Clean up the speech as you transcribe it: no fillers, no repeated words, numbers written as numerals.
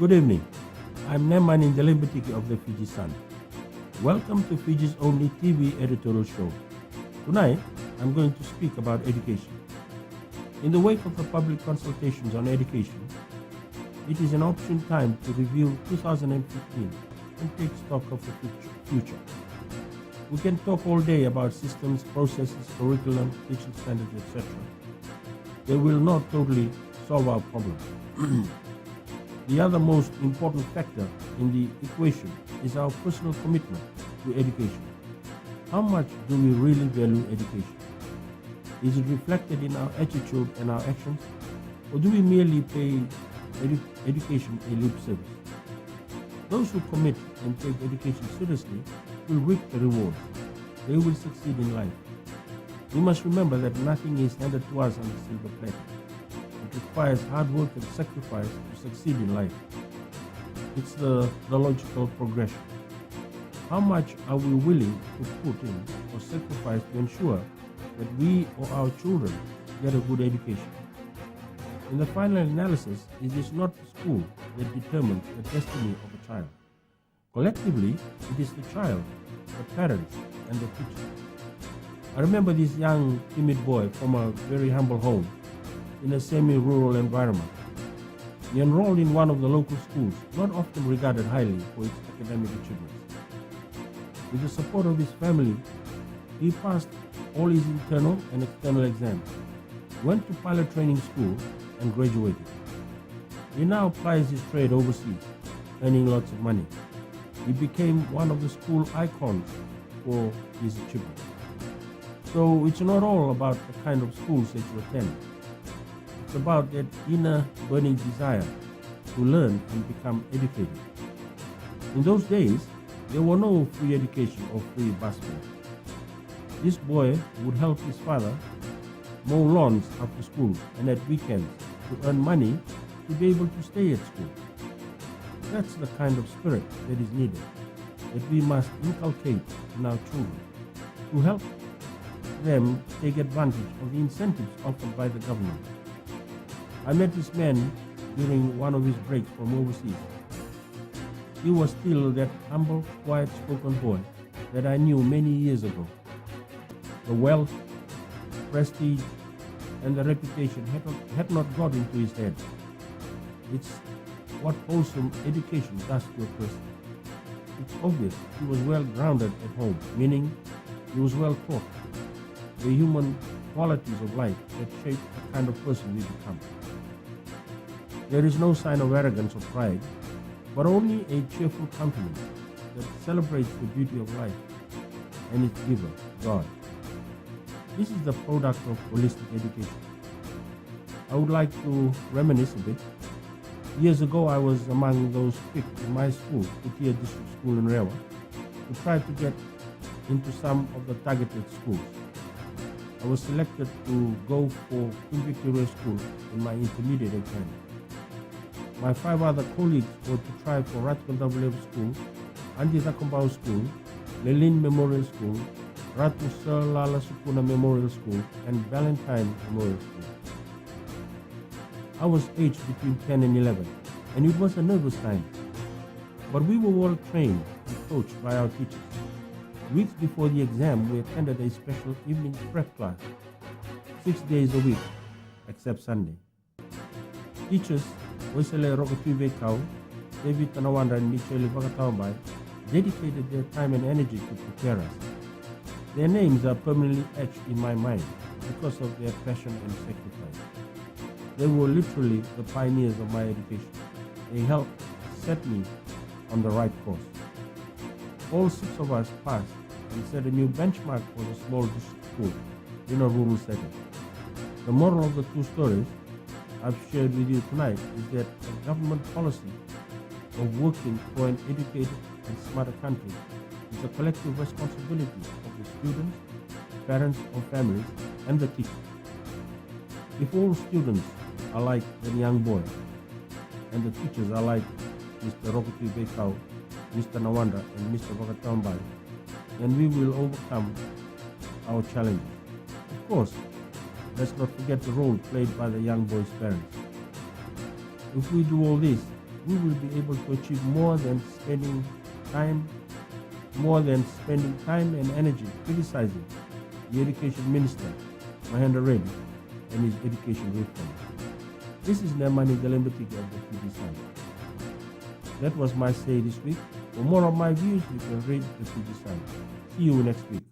Good evening. I'm Neman in the Limbitiki of the Fiji Sun. Welcome to Fiji's only TV editorial show. Tonight, I'm going to speak about education. In the wake of the public consultations on education, it is an opportune time to review 2015 and take stock of the future. We can talk all day about systems, processes, curriculum, teaching standards, etc. They will not totally solve our problem. The other most important factor in the equation is our personal commitment to education. How much do we really value education? Is it reflected in our attitude and our actions, or do we merely pay education a lip service? Those who commit and take education seriously will reap the rewards. They will succeed in life. We must remember that nothing is handed to us on a silver platter. It requires hard work and sacrifice to succeed in life. It's the logical progression. How much are we willing to put in or sacrifice to ensure that we or our children get a good education? In the final analysis, it is not the school that determines the destiny of a child. Collectively, it is the child, the parents, and the teacher. I remember this young, timid boy from a very humble home in a semi-rural environment. He enrolled in one of the local schools, not often regarded highly for its academic achievements. With the support of his family, he passed all his internal and external exams, went to pilot training school, and graduated. He now plies his trade overseas, earning lots of money. He became one of the school icons for his achievements. So it's not all about the kind of schools that you attend. It's about that inner burning desire to learn and become educated. In those days, there were no free education or free bus fare. This boy would help his father mow lawns after school and at weekends to earn money to be able to stay at school. That's the kind of spirit that is needed, that we must inculcate in our children to help them take advantage of the incentives offered by the government. I met this man during one of his breaks from overseas. He was still that humble, quiet-spoken boy that I knew many years ago. The wealth, prestige, and the reputation had not got into his head. It's what wholesome education does to a person. It's obvious he was well grounded at home, meaning he was well taught the human qualities of life that shape the kind of person we become. There is no sign of arrogance or pride, but only a cheerful countenance that celebrates the beauty of life and its giver, God. This is the product of holistic education. I would like to reminisce a bit. Years ago, I was among those picked in my school, Kutia District School in Rewa, to try to get into some of the targeted schools. I was selected to go for Queen Victoria School in my intermediate exam. My 5 other colleagues were to try for Ratcon Level School, Andi Rakombau School, Lelin Memorial School, Ratu Sir Lala Sukuna Memorial School, and Valentine Memorial School. I was aged between 10 and 11, and it was a nervous time. But we were well trained and coached by our teachers. Weeks before the exam, we attended a special evening prep class, 6 days a week, except Sunday. Teachers, Wesley Rokotube Kau, David Tanawanda, and Michelle Vakataubai, dedicated their time and energy to prepare us. Their names are permanently etched in my mind because of their passion and sacrifice. They were literally the pioneers of my education. They helped set me on the right course. All 6 of us passed and set a new benchmark for the small district school in a rural setting. The moral of the 2 stories I've shared with you tonight is that a government policy of working for an educated and smarter country is a collective responsibility of the students, parents or families, and the teachers. If all students are like the young boy, and the teachers are like Mr. Rokuti Bekau, Mr. Nawanda, and Mr. Vakatambai, then we will overcome our challenges. Of course, let's not forget the role played by the young boy's parents. If we do all this, we will be able to achieve more than spending time and energy criticizing the Education Minister, Mahendra Reddy, and his education reform. This is Nemani Galembetiki of the Fiji Sun. That was my say this week. For more of my views, you can read the Fiji Sun. See you next week.